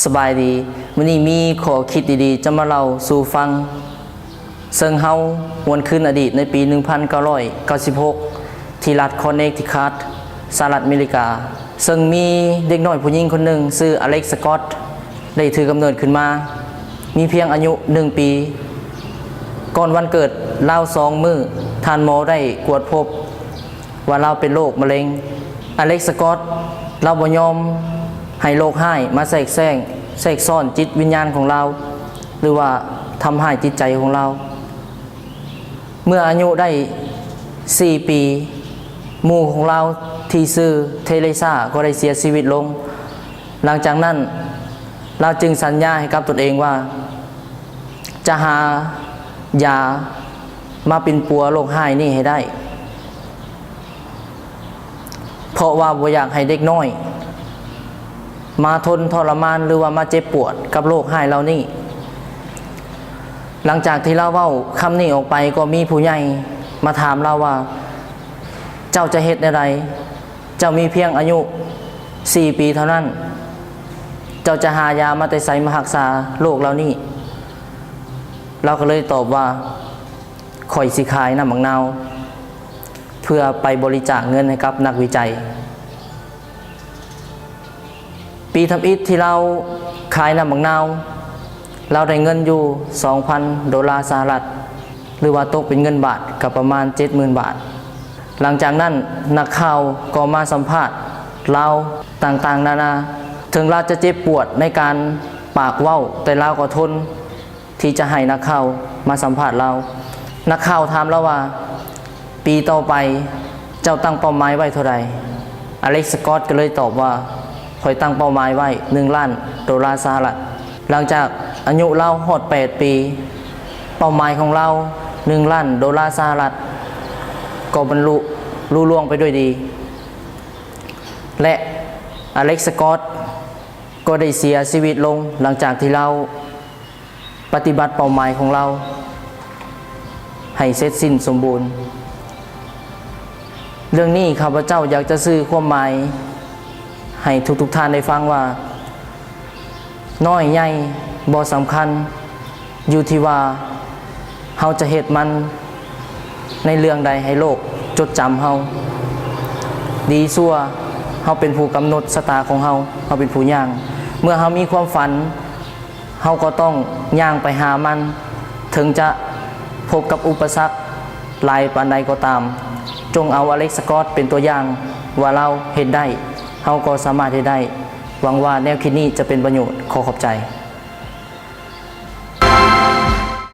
สบายดีวันนี้มีขอคิดดีๆจะมาเล่าสู่ฟังซึ่งเฮาวนคืนอดีตในปี 1996 ที่รัฐคอนเนคทิคัตสหรัฐอเมริกาซึ่งมีเด็กน้อยผู้หญิงคนหนึ่งชื่ออเล็กซ์สกอตได้ถือกำเนิดขึ้นมามีเพียงอายุ1 ปีก่อนวันเกิดเล่า2 มื้อท่านหมอได้ตรวจพบว่าเราเป็นโรคมะเร็งอเล็กซ์สกอตเราบ่ยอมให้โรคให้มาแทรกซ้อนจิตวิญญาณของเราหรือว่าทำให้จิตใจของเราเมื่ออายุได้4 ปีหมู่ของเราที่ชื่อเทเรซาก็ได้เสียชีวิตลงหลังจากนั้นเราจึงสัญญาให้กับตนเองว่าจะหายามาเป็นปัวโรคให้นี่ให้ได้เพราะว่าบ่อยากให้เด็กน้อยมาทนทรมานหรือว่ามาเจ็บปวดกับโรคให้เรานี่หลังจากที่เราเว้าคำนี้ออกไปก็มีผู้ใหญ่มาถามเราว่าเจ้าจะเฮ็ดอะไรเจ้ามีเพียงอายุ4 ปีเท่านั้นเจ้าจะหายามาแต่ไสมารักษาโรคเรานี่เราก็เลยตอบว่าข่อยสิขายน้ำมะนาวเพื่อไปบริจาคเงินให้กับนักวิจัยปีทำอิฐที่เราขายน้ำมะนาวเราได้เงินอยู่ $2,000 สหรัฐหรือว่าตกเป็นเงินบาทกับประมาณ 70,000 บาทหลังจากนั้นนักข่าวก็มาสัมภาษณ์เราต่างๆนานาถึงเราจะเจ็บปวดในการปากเว้าแต่เราก็ทนที่จะให้นักข่าวมาสัมภาษณ์เรานักข่าวถามเราว่าปีต่อไปเจ้าตั้งเป้าหมายไว้เท่าไหร่อเล็กซ์สกอตก็เลยตอบว่าข่อยตั้งเป้าหมายไว้$1,000,000 สหรัฐหลังจากอายุเราฮอด8 ปีเป้าหมายของเรา$1,000,000 สหรัฐก็บรรลุลุล่วงไปด้วยดีและอเล็กซ์สกอตก็ได้เสียชีวิตลงหลังจากที่เราปฏิบัติเป้าหมายของเราให้เสร็จสิ้นสมบูรณ์เรื่องนี้ข้าพเจ้าอยากจะสื่อความหมายให้ทุกท่านได้ฟังว่าน้อยใหญ่บ่สำคัญอยู่ที่ว่าเฮาจะเฮ็ดมันในเรื่องใดให้โลกจดจำเฮาดีซั่วเฮาเป็นผู้กำหนดชะตาของเฮาเป็นผู้ย่างเมื่อเฮามีความฝันเฮาก็ต้องย่างไปหามันถึงจะพบกับอุปสรรคหลายปานใดก็ตามจงเอาอเล็กซ์สกอตเป็นตัวอย่างว่าเราเฮ็ดได้เฮาก็สามารถเฮ็ดได้หวังว่าแนวคิดนี้จะเป็นประโยชน์ขอขอบใจ